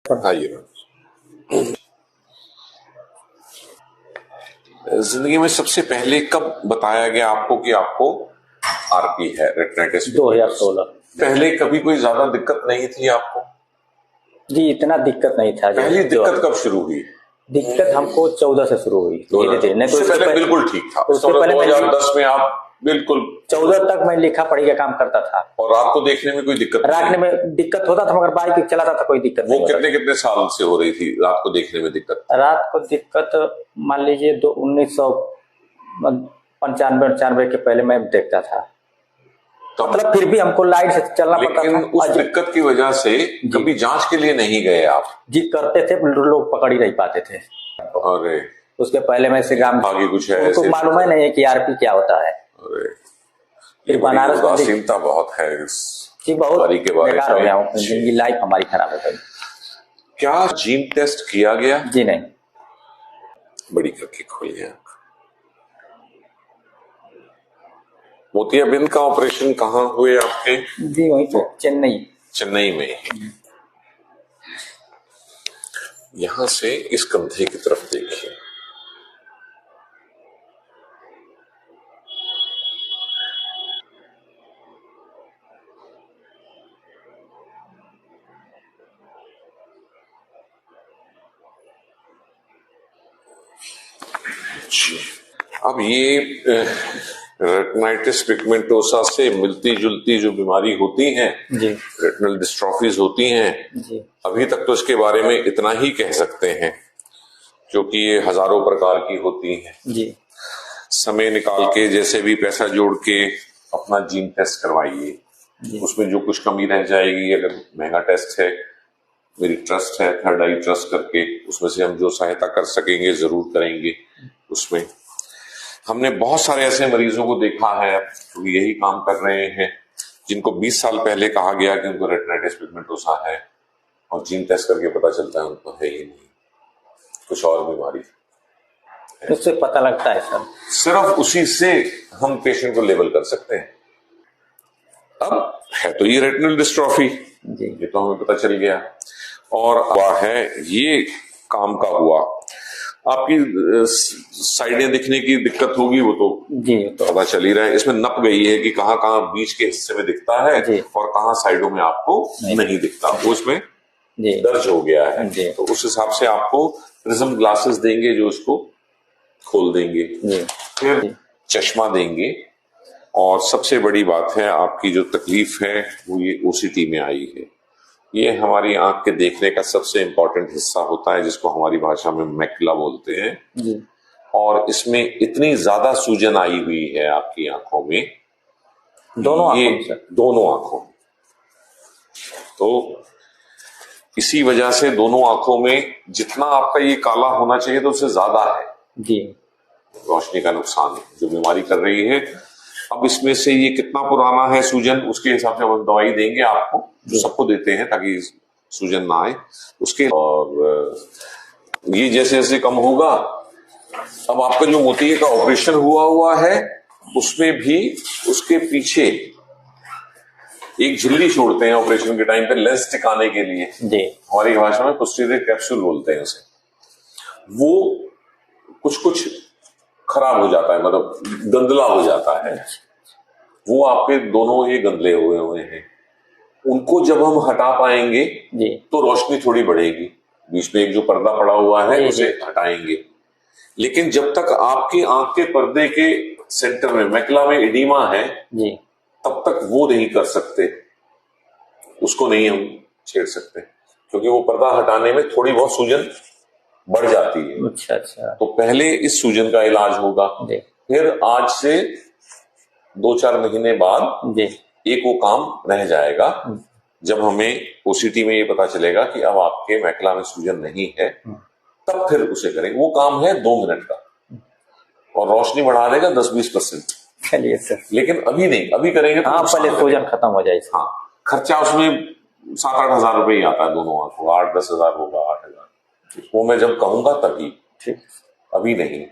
आइए। जिंदगी में सबसे पहले कब बताया गया आपको कि आपको आरपी है, रेटिनाइटिस? 2016। पहले कभी कोई ज्यादा दिक्कत नहीं थी आपको? जी, इतना दिक्कत नहीं था। पहली दिक्कत कब शुरू हुई? दिक्कत हमको 14 से शुरू हुई, धीरे धीरे। नहीं तो उससे पहले बिल्कुल ठीक था। उससे पहले 2010 में आप बिल्कुल 14 तक मैं लिखा पढ़ी का काम करता था। और रात को देखने में कोई दिक्कत? रात में दिक्कत होता था, मगर बाइक चलाता था, कोई दिक्कत नहीं। वो कितने कितने साल से हो रही थी रात को देखने में दिक्कत? रात को दिक्कत मान लीजिए 1995 के पहले मैं देखता था, तो मतलब फिर भी हमको लाइट से चलना पड़ता था। लेकिन उस दिक्कत की वजह से कभी जांच के लिए नहीं गए आप? जी करते थे, लोग पकड़ ही नहीं पाते थे। अरे उसके पहले में से काम आगे कुछ है, उनको मालूम है नहीं है कि आरपी क्या होता है। अरे फिर बनारस उदासीनता बहुत है जी, बहुत के बारे बेकार हो गया। जिंदगी लाइफ हमारी खराब हो गई। क्या जीन टेस्ट किया गया? जी नहीं। बड़ी करके खोलिए। मोतियाबिंद का ऑपरेशन कहाँ हुए आपके? जी वहीं तो चेन्नई में। यहां से इस कंधे की तरफ देखिए। जी, अब ये रेटिनाइटिस पिगमेंटोसा से मिलती जुलती जो बीमारी होती है, रेटिनल डिस्ट्रॉफीज होती हैं जी। अभी तक तो इसके बारे में इतना ही कह सकते हैं, क्योंकि ये हजारों प्रकार की होती हैं जी। समय निकाल के जैसे भी पैसा जोड़ के अपना जीन टेस्ट करवाइए। उसमें जो कुछ कमी रह जाएगी, अगर महंगा टेस्ट है, मेरी ट्रस्ट है थर्ड आई ट्रस्ट करके, उसमें से हम जो सहायता कर सकेंगे जरूर करेंगे। उसमें हमने बहुत सारे ऐसे मरीजों को देखा है जो यही काम कर रहे हैं, जिनको 20 साल पहले कहा गया कि उनको रेटिनाइटिस पिगमेंटोसा है, और जीन टेस्ट करके पता चलता है उनको है ही नहीं, कुछ और बीमारी। उससे पता लगता है सर, सिर्फ उसी से हम पेशेंट को लेबल कर सकते हैं। अब है तो ये रेटिनल डिस्ट्रॉफी, ये तो हमें पता चल गया, और है ये काम का हुआ। आपकी साइडें दिखने की दिक्कत होगी, वो तो पता चल ही रहा है। इसमें नप गई है कि कहाँ कहाँ बीच के हिस्से में दिखता है और कहाँ साइडों में आपको नहीं दिखता, वो इसमें दर्ज हो गया है। तो उस हिसाब से आपको प्रिज्म ग्लासेस देंगे जो इसको खोल देंगे, फिर चश्मा देंगे, और सबसे बड़ी बात है आपकी जो तकलीफ है वो ये ओसीटी में आई है। ये हमारी आंख के देखने का सबसे इंपॉर्टेंट हिस्सा होता है, जिसको हमारी भाषा में मैकुला बोलते हैं जी। और इसमें इतनी ज्यादा सूजन आई हुई है आपकी आंखों में, दोनों आंखों में। तो इसी वजह से दोनों आंखों में जितना आपका ये काला होना चाहिए तो उससे ज्यादा है जी। रोशनी का नुकसान जो बीमारी कर रही है। अब इसमें से ये कितना पुराना है सूजन, उसके हिसाब से हम दवाई देंगे आपको, जो सबको देते हैं ताकि सूजन ना आए उसके। और ये जैसे जैसे कम होगा, अब आपका जो मोतिये का ऑपरेशन हुआ है उसमें भी उसके पीछे एक झिल्ली छोड़ते हैं ऑपरेशन के टाइम पे लेंस टिकाने के लिए जी। हमारी भाषा में पोस्टीरियर कैप्सूल बोलते हैं उसे। वो कुछ खराब हो जाता है, मतलब गंदला हो जाता है, वो आपके दोनों ही गंदले हुए हैं। उनको जब हम हटा पाएंगे जी। तो रोशनी थोड़ी बढ़ेगी, बीच में एक जो पर्दा पड़ा हुआ है जी, उसे हटाएंगे। लेकिन जब तक आपकी आंख के पर्दे के सेंटर में मैकुला में एडिमा है जी, तब तक वो नहीं कर सकते, उसको नहीं हम छेड़ सकते, क्योंकि वो पर्दा हटाने में थोड़ी बहुत सूजन बढ़ जाती है। अच्छा। तो पहले इस सूजन का इलाज होगा, फिर आज से 2-4 महीने बाद एक वो काम रह जाएगा, जब हमें ओसीटी में ये पता चलेगा कि अब आपके मैकुला में सूजन नहीं है, तब फिर उसे करेंगे। वो काम है 2 मिनट का और रोशनी बढ़ा देगा 10-20%। चलिए सर, लेकिन अभी नहीं, अभी करेंगे तो पहले सूजन खत्म हो जाए। हाँ, खर्चा उसमें 7-8 हजार रुपये ही आता है दोनों आंखों, 8-10 हजार होगा, 8 हजार। वो मैं जब कहूंगा तभी, ठीक, अभी नहीं।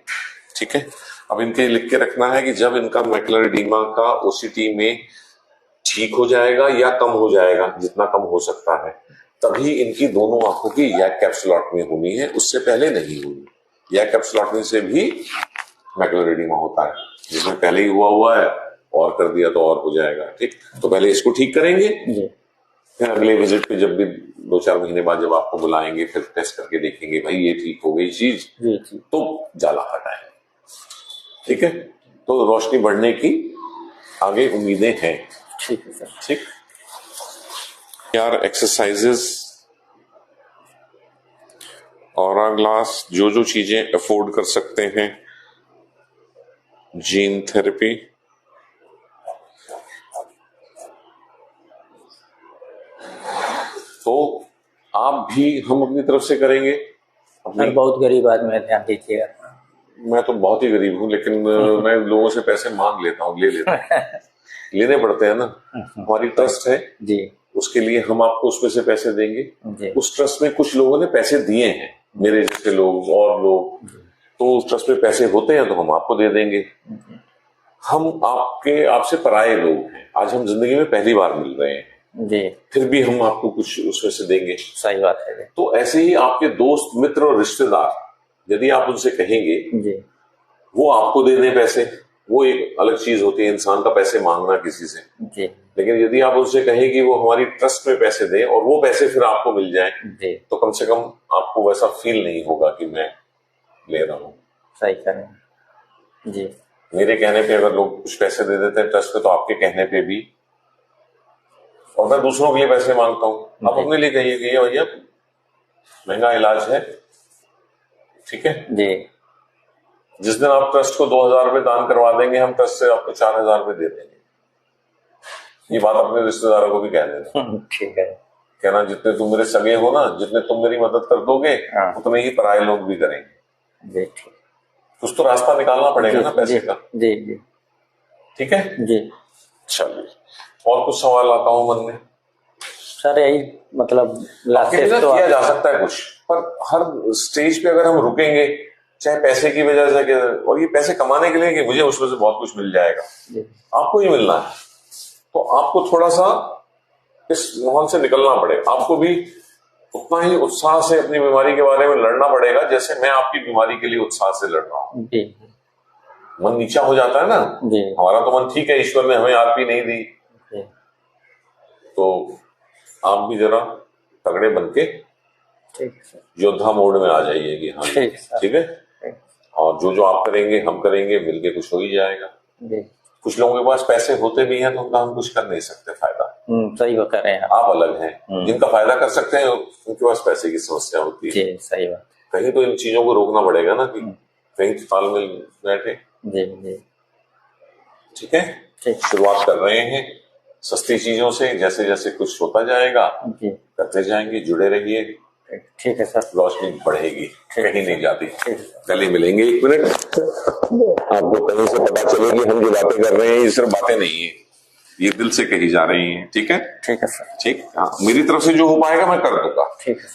ठीक है, अब इनके लिख के रखना है कि जब इनका मैकुलर एडीमा का ओसीटी में ठीक हो जाएगा या कम हो जाएगा, जितना कम हो सकता है, तभी इनकी दोनों आंखों की यैक कैप्सुलॉटमी होनी है, उससे पहले नहीं हुई। यैक कैप्सुलॉटमी से भी मैकुलर एडिमा होता है, जिसमें पहले ही हुआ है और कर दिया तो और हो जाएगा। ठीक, तो पहले इसको ठीक करेंगे, फिर अगले विजिट पे जब भी 2-4 महीने बाद जब आपको बुलाएंगे, फिर टेस्ट करके देखेंगे भाई ये ठीक हो गई चीज, तो जाला हटाएंगे। ठीक है, तो रोशनी बढ़ने की आगे उम्मीदें हैं। ठीक है सर। ठीक यार, एक्सरसाइजेस, ऑरा ग्लास, जो जो चीजें अफोर्ड कर सकते हैं, जीन थेरेपी, तो आप भी हम अपनी तरफ से करेंगे। बहुत गरीब आदमी है, ध्यान दीजिएगा। मैं तो बहुत ही गरीब हूँ, लेकिन मैं लोगों से पैसे मांग लेता हूँ, ले लेता हूँ। लेने पड़ते हैं ना, हमारी ट्रस्ट है जी, उसके लिए हम आपको उसमें से पैसे देंगे जी। उस ट्रस्ट में कुछ लोगों ने पैसे दिए हैं, मेरे जैसे लोग और लोग, तो उस ट्रस्ट में पैसे होते हैं तो हम आपको दे देंगे। हम आपसे पराये लोग हैं, आज हम जिंदगी में पहली बार मिल रहे हैं जी, फिर भी हम आपको कुछ उसमें से देंगे। सही बात है। तो ऐसे ही आपके दोस्त, मित्र और रिश्तेदार, यदि आप उनसे कहेंगे जी, वो आपको दे दें पैसे, वो एक अलग चीज होती है, इंसान का पैसे मांगना किसी से जी। लेकिन यदि आप उनसे कहें कि वो हमारी ट्रस्ट में पैसे दें और वो पैसे फिर आपको मिल जाएं जी, तो कम से कम आपको वैसा फील नहीं होगा कि मैं ले रहा हूँ। सही करें जी। मेरे कहने पे अगर लोग कुछ पैसे दे देते हैं ट्रस्ट पे, तो आपके कहने पे भी, और मैं दूसरों के लिए पैसे मांगता हूँ, आप अपने लिए कहिए कि भैया महंगा इलाज है, ठीक है जी। जिस दिन आप ट्रस्ट को 2000 रुपए दान करवा देंगे, हम ट्रस्ट से आपको 4000 रुपए दे देंगे। ये बात अपने रिश्तेदारों को भी कह देना, ठीक है। कहना जितने तुम मेरे सगे हो ना, जितने तुम मेरी मदद कर दोगे उतने ही पराये लोग भी करेंगे जी। ठीक, कुछ तो रास्ता निकालना पड़ेगा ना पैसे का जी जी। ठीक है जी। चलिए, और कुछ सवाल आता हूँ मन में सर? यही मतलब तो किया जा सकता है कुछ, पर हर स्टेज पे अगर हम रुकेंगे, चाहे पैसे की वजह से, और ये पैसे कमाने के लिए कि मुझे उसमें से बहुत कुछ मिल जाएगा, आपको ही मिलना है, तो आपको थोड़ा सा इस माहौल से निकलना पड़ेगा। आपको भी उतना ही उत्साह से अपनी बीमारी के बारे में लड़ना पड़ेगा जैसे मैं आपकी बीमारी के लिए उत्साह से लड़ रहा हूँ। मन नीचा हो जाता है ना, हमारा तो मन ठीक है, ईश्वर ने हमें आरपी नहीं दी, तो आप भी जरा तगड़े बनके योद्धा मोड में आ जाइए कि हाँ ठीक है, और जो जो आप करेंगे हम करेंगे, मिलके कुछ हो ही जाएगा। कुछ लोगों के पास पैसे होते भी हैं तो उनका हम कुछ कर नहीं सकते फायदा। सही वो कर रहे हैं आप अलग हैं, जिनका फायदा कर सकते हैं उनके पास पैसे की समस्या होती है जी, सही बात। कहीं तो इन चीजों को रोकना पड़ेगा ना, कि कहीं तो तालमेल बैठे जी जी। ठीक है, शुरुआत कर रहे हैं सस्ती चीजों से, जैसे जैसे कुछ होता जाएगा करते जाएंगे, जुड़े रहिए। ठीक है सर, रोशनी बढ़ेगी, कहीं नहीं जाती। कल ही मिलेंगे, 1 मिनट, आपको कहीं से पता चलेगी हम जो बातें कर रहे हैं ये सिर्फ बातें नहीं है, ये दिल से कही जा रही हैं। ठीक है, ठीक है सर, ठीक, हाँ, मेरी तरफ से जो हो पाएगा मैं कर दूंगा। ठीक है।